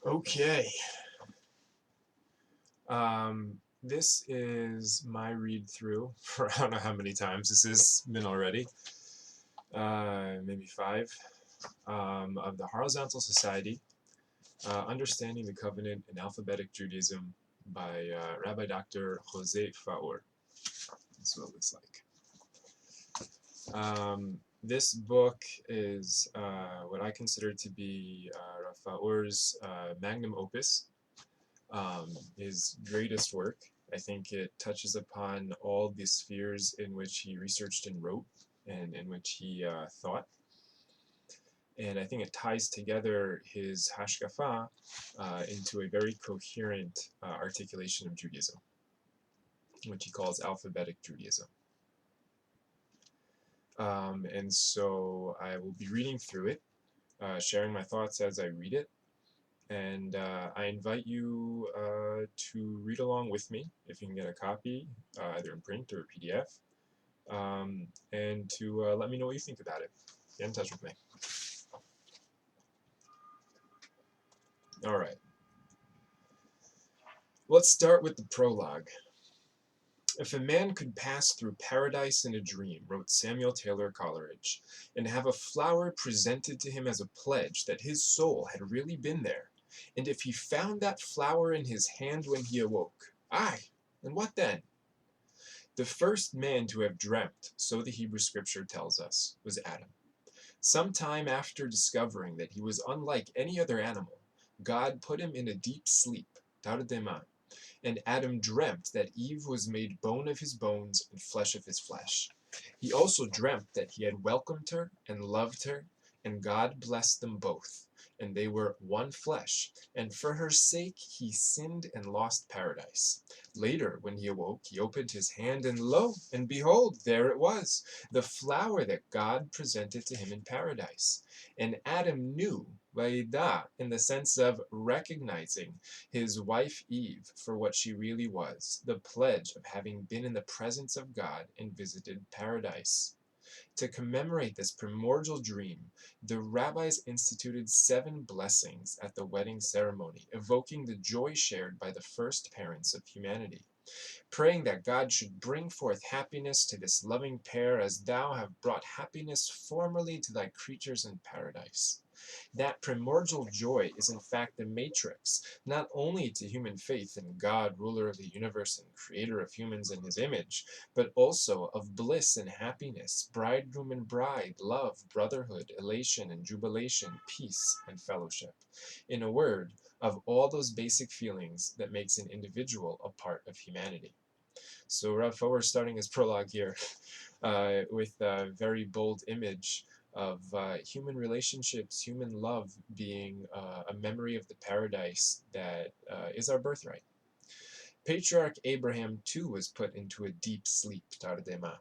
Okay. This is my read through for I don't know how many times this has been already. Maybe five. Of the Horizontal Society, Understanding the Covenant and Alphabetic Judaism by Rabbi Dr. Jose Faur. That's what it looks like. This book is what I consider to be Faur's magnum opus, his greatest work. I think it touches upon all the spheres in which he researched and wrote, and in which he thought. And I think it ties together his hashkafa into a very coherent articulation of Judaism, which he calls alphabetic Judaism. And so I will be reading through it, sharing my thoughts as I read it. And I invite you to read along with me if you can get a copy, either in print or PDF, and to let me know what you think about it. Get in touch with me. All right. Let's start with the prologue. If a man could pass through paradise in a dream, wrote Samuel Taylor Coleridge, and have a flower presented to him as a pledge that his soul had really been there, and if he found that flower in his hand when he awoke, aye, and what then? The first man to have dreamt, so the Hebrew scripture tells us, was Adam. Some time after discovering that he was unlike any other animal, God put him in a deep sleep, Tardema, and Adam dreamt that Eve was made bone of his bones and flesh of his flesh. He also dreamt that he had welcomed her and loved her, and God blessed them both, and they were one flesh, and for her sake he sinned and lost paradise. Later, when he awoke, he opened his hand, and lo, and behold, there it was, the flower that God presented to him in paradise. And Adam knew, Vaida, in the sense of recognizing his wife Eve for what she really was, the pledge of having been in the presence of God and visited paradise. To commemorate this primordial dream, the rabbis instituted 7 blessings at the wedding ceremony, evoking the joy shared by the first parents of humanity, praying that God should bring forth happiness to this loving pair as thou have brought happiness formerly to thy creatures in paradise. That primordial joy is in fact the matrix, not only to human faith in God, ruler of the universe and creator of humans in his image, but also of bliss and happiness, bridegroom and bride, love, brotherhood, elation and jubilation, peace and fellowship. In a word, of all those basic feelings that makes an individual a part of humanity. So Rabbi, we're starting his prologue here with a very bold image of human relationships, human love being a memory of the paradise that is our birthright. Patriarch Abraham too was put into a deep sleep, Tardema.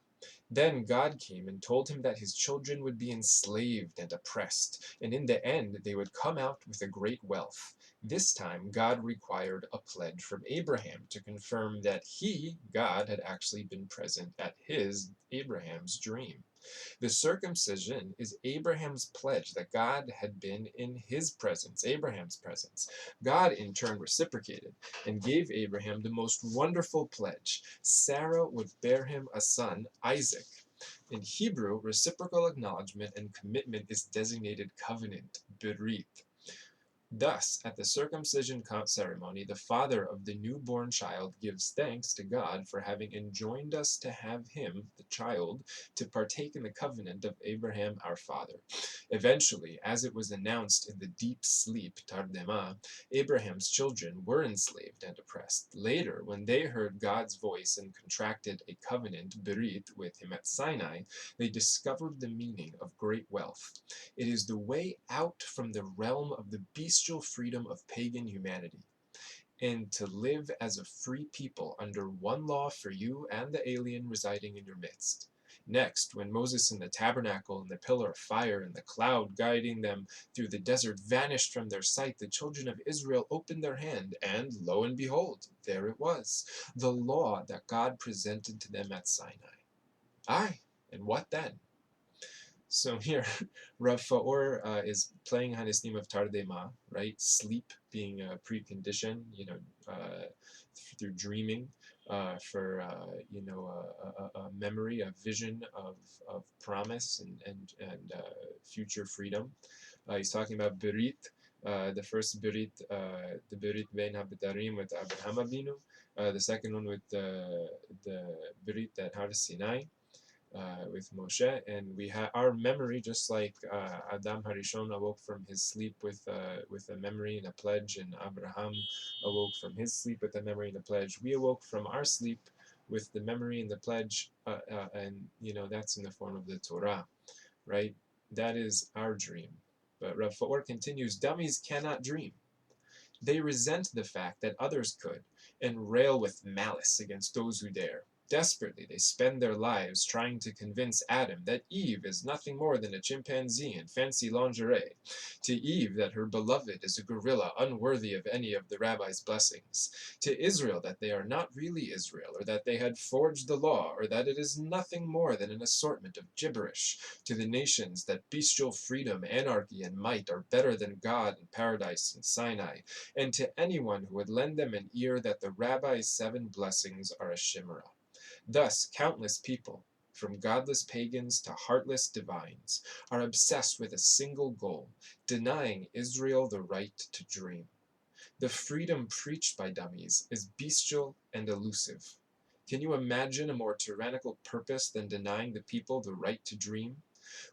Then God came and told him that his children would be enslaved and oppressed, and in the end they would come out with a great wealth. This time God required a pledge from Abraham to confirm that he, God, had actually been present at his, Abraham's, dream. The circumcision is Abraham's pledge that God had been in his presence, Abraham's presence. God in turn reciprocated and gave Abraham the most wonderful pledge. Sarah would bear him a son, Isaac. In Hebrew, reciprocal acknowledgement and commitment is designated covenant, berit. Thus, at the circumcision ceremony, the father of the newborn child gives thanks to God for having enjoined us to have him, the child, to partake in the covenant of Abraham our father. Eventually, as it was announced in the deep sleep, Tardema, Abraham's children were enslaved and oppressed. Later, when they heard God's voice and contracted a covenant, berit, with him at Sinai, they discovered the meaning of great wealth. It is the way out from the realm of the bestial freedom of pagan humanity, and to live as a free people under one law for you and the alien residing in your midst. Next, when Moses in the tabernacle and the pillar of fire and the cloud guiding them through the desert vanished from their sight, the children of Israel opened their hand, and lo and behold, there it was, the law that God presented to them at Sinai. Aye, and what then? So here, Rav Faur is playing on his theme of Tardema, right? Sleep being a precondition, through dreaming, for a memory, a vision of promise and future freedom. He's talking about Berit, the first Berit, the Berit Ben Habitarim with Abraham Abinu, the second one with the Berit at Har Sinai, with Moshe, and we have our memory, just like Adam Harishon awoke from his sleep with a memory and a pledge, and Abraham awoke from his sleep with a memory and a pledge. We awoke from our sleep with the memory and the pledge, and that's in the form of the Torah, right? That is our dream. But Rav Faur continues: dummies cannot dream. They resent the fact that others could, and rail with malice against those who dare. Desperately, they spend their lives trying to convince Adam that Eve is nothing more than a chimpanzee in fancy lingerie, to Eve that her beloved is a gorilla unworthy of any of the rabbi's blessings, to Israel that they are not really Israel, or that they had forged the law, or that it is nothing more than an assortment of gibberish, to the nations that bestial freedom, anarchy, and might are better than God and paradise and Sinai, and to anyone who would lend them an ear that the rabbi's 7 blessings are a chimera. Thus, countless people, from godless pagans to heartless divines, are obsessed with a single goal: denying Israel the right to dream. The freedom preached by dummies is bestial and elusive. Can you imagine a more tyrannical purpose than denying the people the right to dream?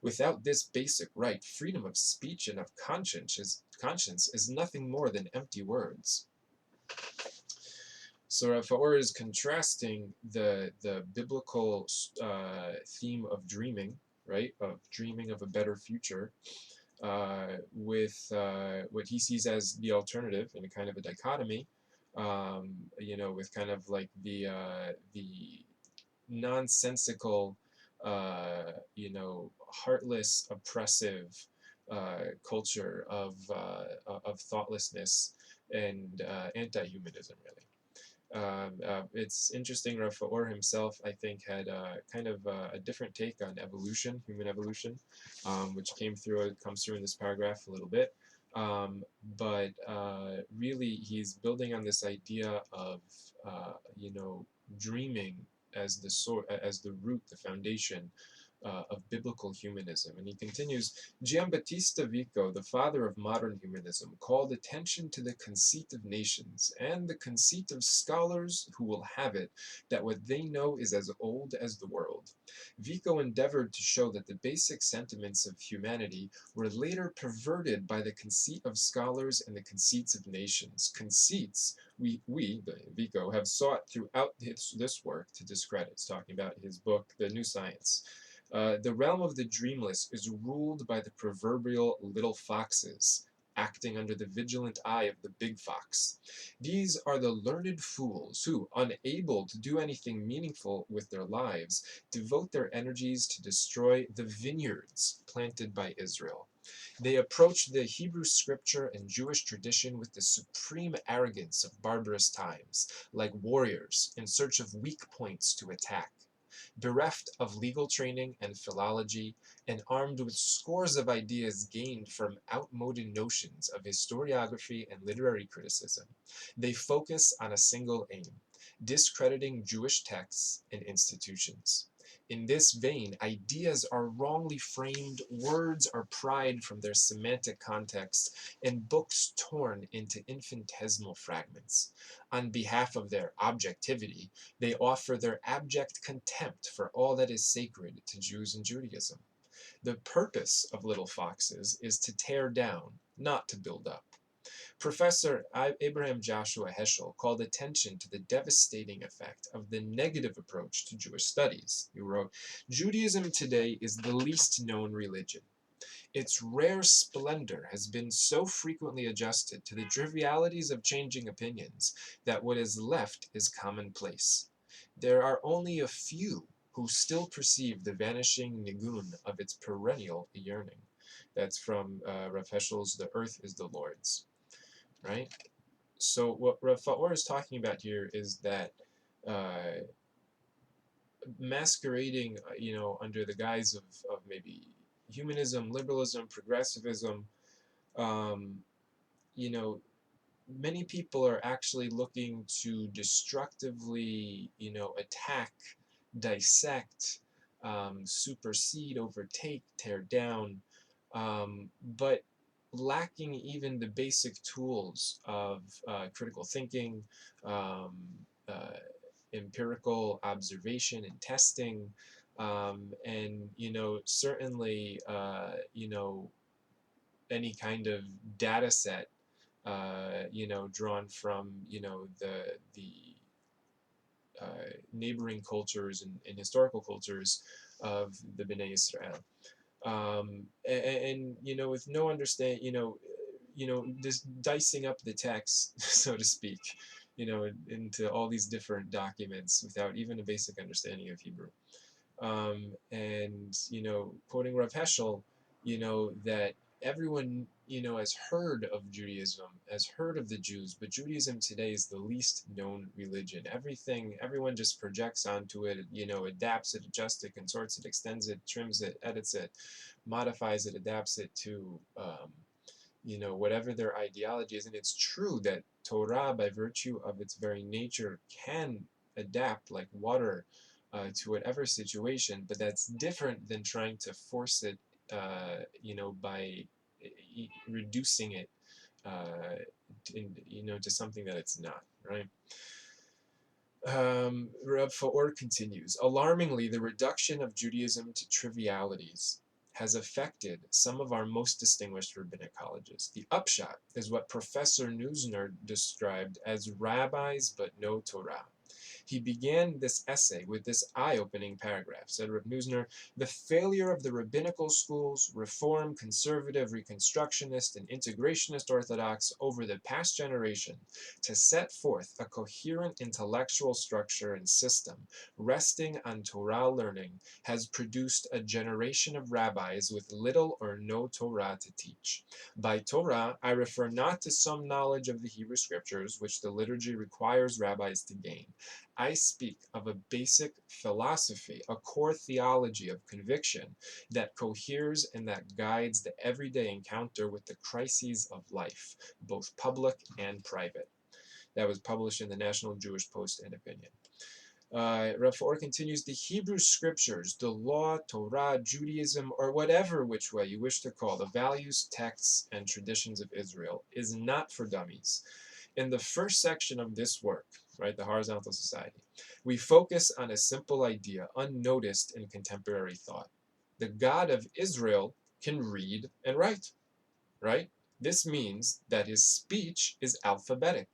Without this basic right, freedom of speech and of conscience is nothing more than empty words. So Rav Faur is contrasting the biblical theme of dreaming, right, of dreaming of a better future, with what he sees as the alternative in a kind of a dichotomy, with kind of like the nonsensical, heartless, oppressive culture of thoughtlessness and anti-humanism, really. It's interesting, Rav Faur himself, I think, had kind of a different take on evolution, human evolution, which comes through in this paragraph a little bit. But really, he's building on this idea of, dreaming as the root, the foundation of biblical humanism. And he continues: Giambattista Vico, the father of modern humanism, called attention to the conceit of nations and the conceit of scholars who will have it that what they know is as old as the world. Vico endeavored to show that the basic sentiments of humanity were later perverted by the conceit of scholars and the conceits of nations. Conceits Vico, have sought throughout this work to discredit. It's talking about his book, The New Science. The realm of the dreamless is ruled by the proverbial little foxes, acting under the vigilant eye of the big fox. These are the learned fools who, unable to do anything meaningful with their lives, devote their energies to destroy the vineyards planted by Israel. They approach the Hebrew scripture and Jewish tradition with the supreme arrogance of barbarous times, like warriors in search of weak points to attack. Bereft of legal training and philology, and armed with scores of ideas gained from outmoded notions of historiography and literary criticism, they focus on a single aim: discrediting Jewish texts and institutions. In this vein, ideas are wrongly framed, words are pried from their semantic context, and books torn into infinitesimal fragments. On behalf of their objectivity, they offer their abject contempt for all that is sacred to Jews and Judaism. The purpose of little foxes is to tear down, not to build up. Professor Abraham Joshua Heschel called attention to the devastating effect of the negative approach to Jewish studies. He wrote, "Judaism today is the least known religion. Its rare splendor has been so frequently adjusted to the trivialities of changing opinions that what is left is commonplace. There are only a few who still perceive the vanishing nigun of its perennial yearning." That's from Rav Heschel's The Earth is the Lord's, right? So what Rav Faur is talking about here is that masquerading, under the guise of maybe humanism, liberalism, progressivism, um, you know, many people are actually looking to destructively, attack, dissect, supersede, overtake, tear down, but lacking even the basic tools of critical thinking, um, uh, empirical observation and testing, and certainly any kind of data set drawn from the neighboring cultures and historical cultures of the Bnei Israel, and with no understand, this dicing up the text, so to speak, into all these different documents without even a basic understanding of Hebrew. And quoting Rav Heschel, that everyone has heard of Judaism, has heard of the Jews, but Judaism today is the least known religion. Everyone just projects onto it, adapts it, adjusts it, consorts it, extends it, trims it, edits it, modifies it, adapts it to whatever their ideology is. And it's true that Torah, by virtue of its very nature, can adapt like water to whatever situation, but that's different than trying to force it, by reducing it, to something that it's not, right? Reb Faur continues, alarmingly, the reduction of Judaism to trivialities has affected some of our most distinguished rabbinic colleges. The upshot is what Professor Neusner described as rabbis but no Torah. He began this essay with this eye-opening paragraph. Said Reb Neusner, the failure of the rabbinical schools, Reform, Conservative, Reconstructionist, and Integrationist Orthodox over the past generation to set forth a coherent intellectual structure and system resting on Torah learning has produced a generation of rabbis with little or no Torah to teach. By Torah, I refer not to some knowledge of the Hebrew Scriptures, which the liturgy requires rabbis to gain. I speak of a basic philosophy, a core theology of conviction that coheres and that guides the everyday encounter with the crises of life, both public and private. That was published in the National Jewish Post and Opinion. Rav Faur continues, the Hebrew scriptures, the law, Torah, Judaism, or whatever which way you wish to call the values, texts, and traditions of Israel, is not for dummies. In the first section of this work, right, the Horizontal Society, we focus on a simple idea unnoticed in contemporary thought. The God of Israel can read and write, right? This means that his speech is alphabetic,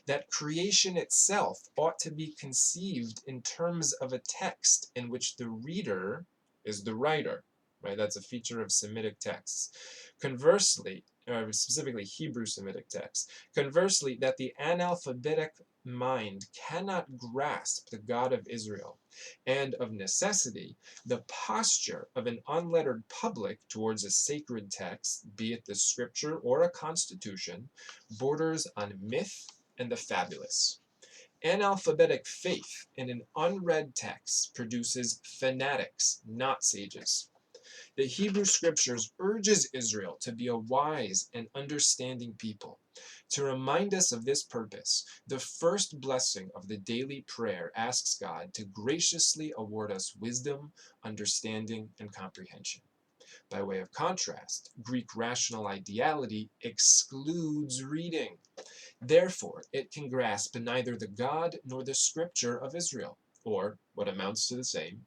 that creation itself ought to be conceived in terms of a text in which the reader is the writer, right? That's a feature of Semitic texts. Conversely, or specifically Hebrew Semitic texts, conversely, that the analphabetic mind cannot grasp the God of Israel, and of necessity, the posture of an unlettered public towards a sacred text, be it the scripture or a constitution, borders on myth and the fabulous. Analphabetic faith in an unread text produces fanatics, not sages. The Hebrew Scriptures urges Israel to be a wise and understanding people. To remind us of this purpose, the first blessing of the daily prayer asks God to graciously award us wisdom, understanding, and comprehension. By way of contrast, Greek rational ideality excludes reading. Therefore, it can grasp neither the God nor the scripture of Israel, or, what amounts to the same,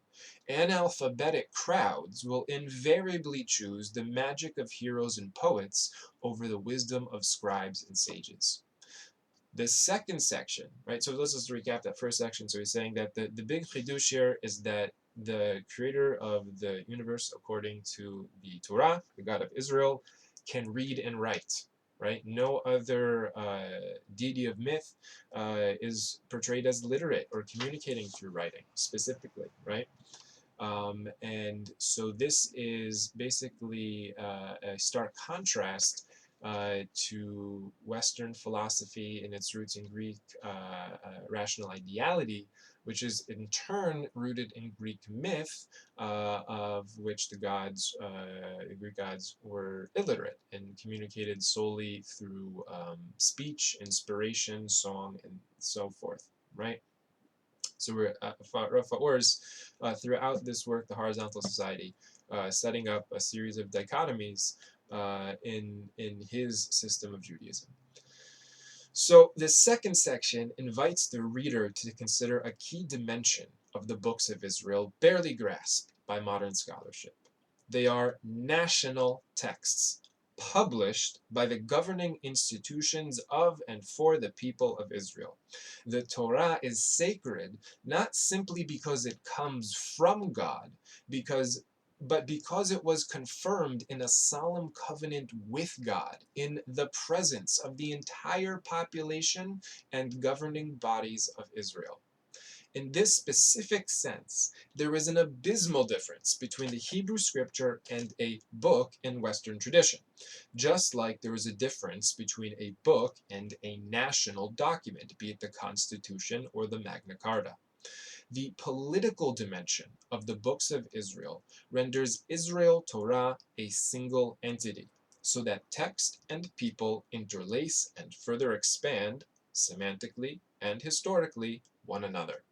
analphabetic crowds will invariably choose the magic of heroes and poets over the wisdom of scribes and sages. The second section, right? So let's just recap that first section. So he's saying that the big chidush here is that the creator of the universe, according to the Torah, the God of Israel, can read and write, right? No other deity of myth is portrayed as literate or communicating through writing specifically, right? And so this is basically a stark contrast to Western philosophy in its roots in Greek rational ideality, which is in turn rooted in Greek myth, of which the Greek gods were illiterate and communicated solely through speech, inspiration, song, and so forth, right? So we're Faur's throughout this work, the Horizontal Society, setting up a series of dichotomies in his system of Judaism. So the second section invites the reader to consider a key dimension of the books of Israel barely grasped by modern scholarship. They are national texts, published by the governing institutions of and for the people of Israel. The Torah is sacred not simply because it comes from God, but because it was confirmed in a solemn covenant with God in the presence of the entire population and governing bodies of Israel. In this specific sense, there is an abysmal difference between the Hebrew scripture and a book in Western tradition, just like there is a difference between a book and a national document, be it the Constitution or the Magna Carta. The political dimension of the books of Israel renders Israel Torah a single entity, so that text and people interlace and further expand, semantically and historically, one another.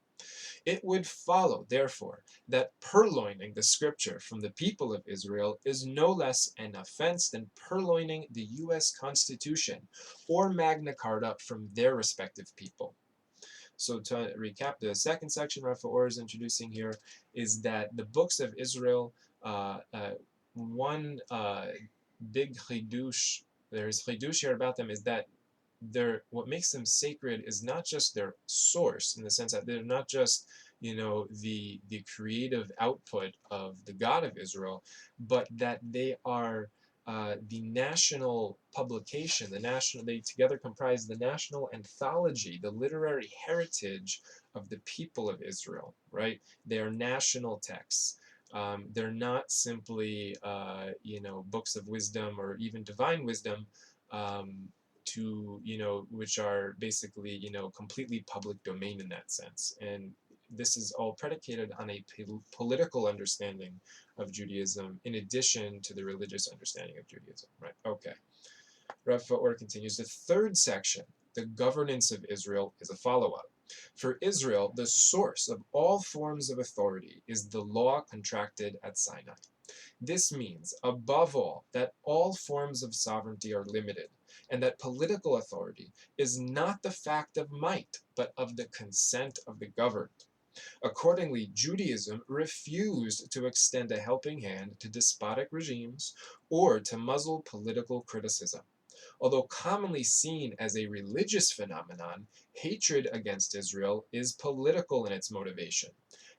It would follow, therefore, that purloining the scripture from the people of Israel is no less an offense than purloining the U.S. Constitution or Magna Carta from their respective people. So to recap, the second section Rav Faur is introducing here is that the books of Israel, one big chidush, there's chidush here about them, is that what makes them sacred is not just their source, in the sense that they're not just the creative output of the God of Israel, but that they are the national publication, they together comprise the national anthology, the literary heritage of the people of Israel, right? They are national texts. They're not simply, books of wisdom or even divine wisdom, which are basically, completely public domain in that sense. And this is all predicated on a political understanding of Judaism, in addition to the religious understanding of Judaism, right? Okay. Rav Faur continues, the third section, the governance of Israel, is a follow-up. For Israel, the source of all forms of authority is the law contracted at Sinai. This means, above all, that all forms of sovereignty are limited, and that political authority is not the fact of might, but of the consent of the governed. Accordingly, Judaism refused to extend a helping hand to despotic regimes or to muzzle political criticism. Although commonly seen as a religious phenomenon, hatred against Israel is political in its motivation.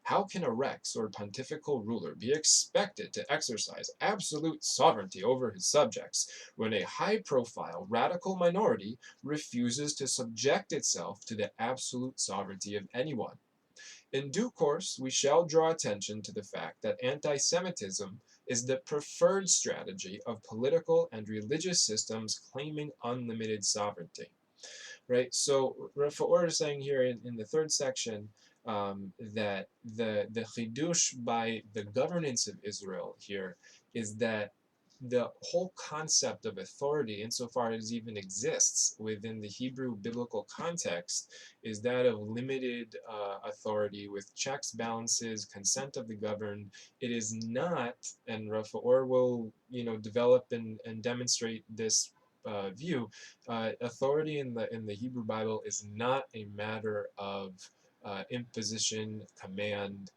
How can a rex or pontifical ruler be expected to exercise absolute sovereignty over his subjects when a high-profile radical minority refuses to subject itself to the absolute sovereignty of anyone? In due course, we shall draw attention to the fact that anti-Semitism is the preferred strategy of political and religious systems claiming unlimited sovereignty. Right? So Rav Faur is saying here in the third section that the chidush by the governance of Israel here is that the whole concept of authority, insofar as it even exists within the Hebrew biblical context, is that of limited authority with checks, balances, consent of the governed. It is not, and Rav Faur will develop and demonstrate this view. Authority in the Hebrew Bible is not a matter of imposition, command.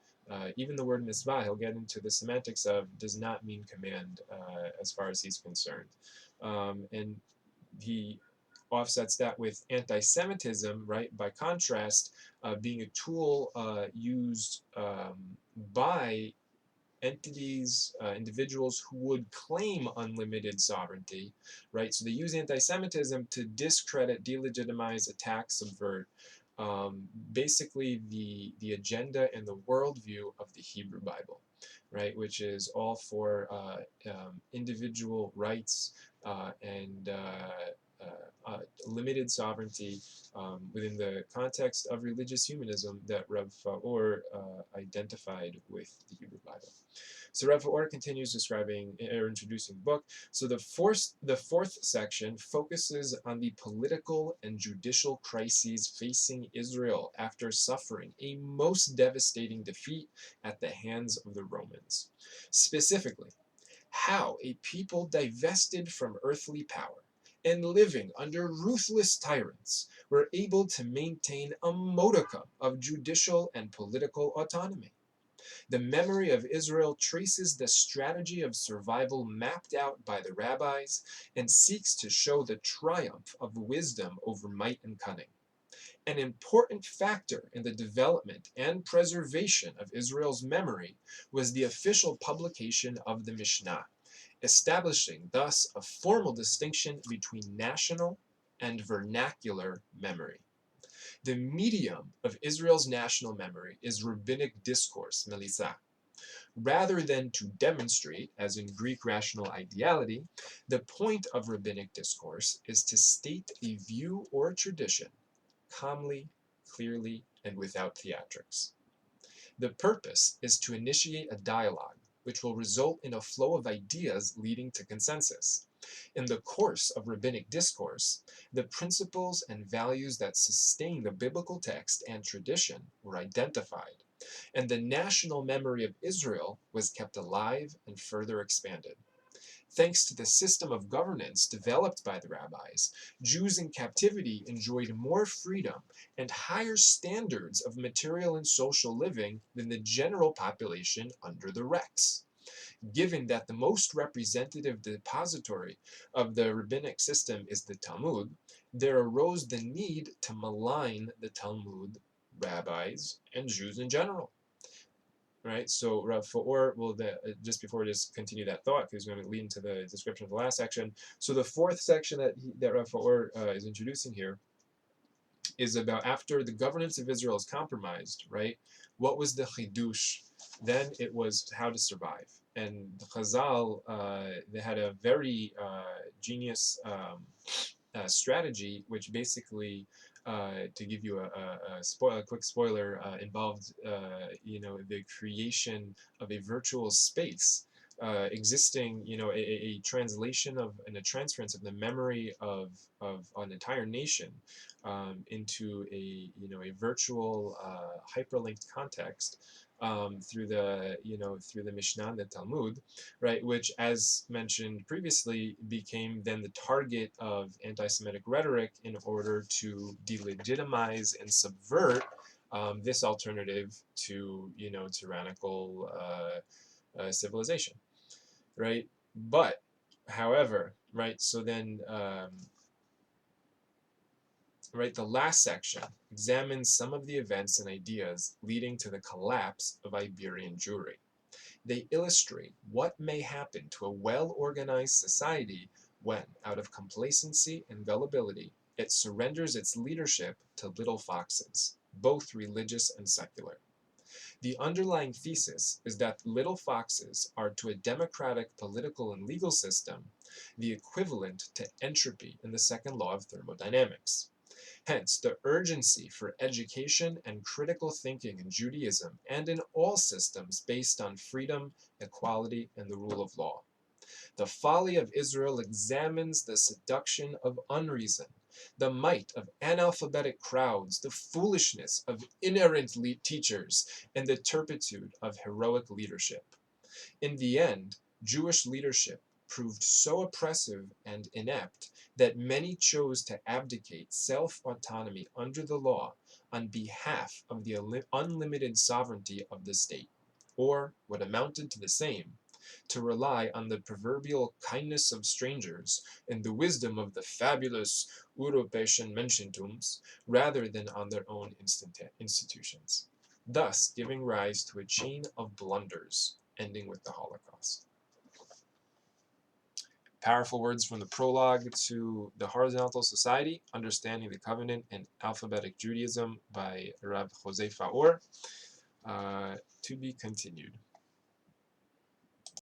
Even the word mitzvah, he'll get into the semantics of, does not mean command as far as he's concerned. And he offsets that with anti-Semitism, right? By contrast, being a tool used by entities, individuals who would claim unlimited sovereignty, right? So they use anti-Semitism to discredit, delegitimize, attack, subvert, basically the agenda and the worldview of the Hebrew Bible, right? Which is all for individual rights and limited sovereignty within the context of religious humanism that Rav Faur identified with the Hebrew Bible. So Rav Faur continues describing or introducing the book. So the fourth section focuses on the political and judicial crises facing Israel after suffering a most devastating defeat at the hands of the Romans. Specifically, how a people divested from earthly power and living under ruthless tyrants were able to maintain a modicum of judicial and political autonomy. The memory of Israel traces the strategy of survival mapped out by the rabbis and seeks to show the triumph of wisdom over might and cunning. An important factor in the development and preservation of Israel's memory was the official publication of the Mishnah, establishing thus a formal distinction between national and vernacular memory. The medium of Israel's national memory is rabbinic discourse, melissa. Rather than to demonstrate, as in Greek rational ideality, the point of rabbinic discourse is to state a view or tradition calmly, clearly, and without theatrics. The purpose is to initiate a dialogue, which will result in a flow of ideas leading to consensus. In the course of rabbinic discourse, the principles and values that sustain the biblical text and tradition were identified, and the national memory of Israel was kept alive and further expanded. Thanks to the system of governance developed by the rabbis, Jews in captivity enjoyed more freedom and higher standards of material and social living than the general population under the Rex. Given that the most representative depository of the rabbinic system is the Talmud, there arose the need to malign the Talmud, rabbis, and Jews in general. Right, so Rav Faur will just before we just continue that thought, because he's going to lead into the description of the last section. So the fourth section that Rav Faur is introducing here is about after the governance of Israel is compromised, right? What was the chidush? Then it was how to survive. And the Chazal, they had a very genius strategy, which basically, to give you a quick spoiler, involved the creation of a virtual space existing, a translation of and a transference of the memory of an entire nation into a virtual hyperlinked context through the Mishnah and the Talmud, right, which, as mentioned previously, became then the target of anti-Semitic rhetoric in order to delegitimize and subvert this alternative to tyrannical civilization, right? But, however, right, so then. Right, the last section examines some of the events and ideas leading to the collapse of Iberian Jewry. They illustrate what may happen to a well-organized society when, out of complacency and gullibility, it surrenders its leadership to little foxes, both religious and secular. The underlying thesis is that little foxes are to a democratic political and legal system the equivalent to entropy in the second law of thermodynamics. Hence, the urgency for education and critical thinking in Judaism and in all systems based on freedom, equality, and the rule of law. The folly of Israel examines the seduction of unreason, the might of analphabetic crowds, the foolishness of inerrant teachers, and the turpitude of heroic leadership. In the end, Jewish leadership proved so oppressive and inept that many chose to abdicate self-autonomy under the law on behalf of the unlimited sovereignty of the state, or, what amounted to the same, to rely on the proverbial kindness of strangers and the wisdom of the fabulous Europäischen Menschentums, rather than on their own institutions, thus giving rise to a chain of blunders, ending with the Holocaust. Powerful words from the prologue to The Horizontal Society, Understanding the Covenant and Alphabetic Judaism by Rav Jose Faur, to be continued.